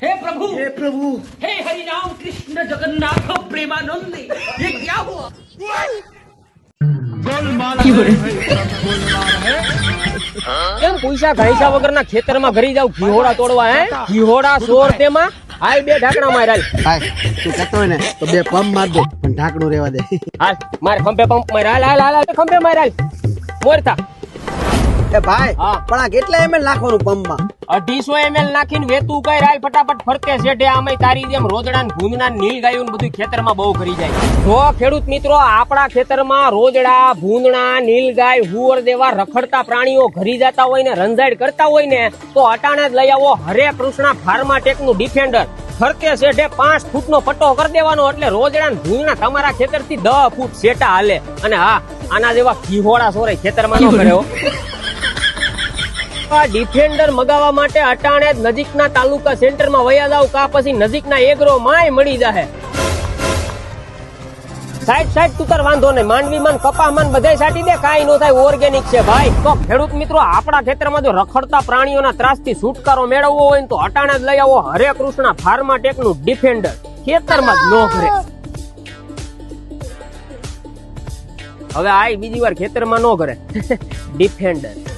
हे प्रभु हे हरि राम कृष्ण जगन्नाथ प्रेमानंद ये क्या हुआ કેમ પૈસા ઘાઈસા વગરના ખેતરમાં ઘરી જાવ ઘીહોડા તોડવા હે ઘીહોડા સોર તેમાં આય બે ઢાકણા માર હાલ ભાઈ તું કહેતો હોય ને તો બે પંપ માર દે પણ ઢાંકણું રહેવા દે હાલ માર ખંભે પંપ માર હાલ હાલ હાલ ખંભે માર હાલ મોરતા એ ભાઈ હા. પણ આ કેટલા ml નાખવાનું પંપમાં 250 ml નાખીને વેતું કઈ હાલ ફટાફટ ફરતે શેઠે આમે તારી જેમ રોજડા ને ભૂંદના ને નીલ ગાયું ને બધું ખેતરમાં બહુ કરી જાય જો ખેડૂત મિત્રો આપણા ખેતરમાં રોજડા ભૂંદણા નીલ ગાય હુવર દેવા રખડતા પ્રાણીઓ ઘરી જતા હોય ને રંજાડ કરતા હોય ને તો અટાણે જ લઈ આવો હરે કૃષ્ણા ફાર્માટેક નું ડિફેન્ડર ફરતે શેઠે 5 ફૂટનો પટ્ટો કરી દેવાનો એટલે રોજડા ને ભૂંદણા તમારા ખેતરથી 10 ફૂટ શેટા હાલે અને હા આના જેવા ઘીહોડા સોરે ખેતરમાં ન કરે હો ડિફેન્ડર મગાવવા માટે અટાણે જ નજીકના તાલુકા સેન્ટરમાં વયા જાવ કા પછી નજીકના એગ્રો માં મળી જાહે સાઈડ તુતર વાંધો નહીં માંડવીમાં કપામાં બધે સાટી દે કાઈ નો થાય ઓર્ગેનિક છે ભાઈ તો ખેડૂત મિત્રો આપણા ખેતરમાં જો રખડતા પ્રાણીઓના ત્રાસથી છુટકારો મેળવવો હોય તો અટાણે જ લઈ આવો હરે કૃષ્ણા ફાર્માટેક નું ડિફેન્ડર ખેતરમાં જ નો કરે હવે આ બીજી વાર ખેતરમાં નો કરે ડિફેન્ડર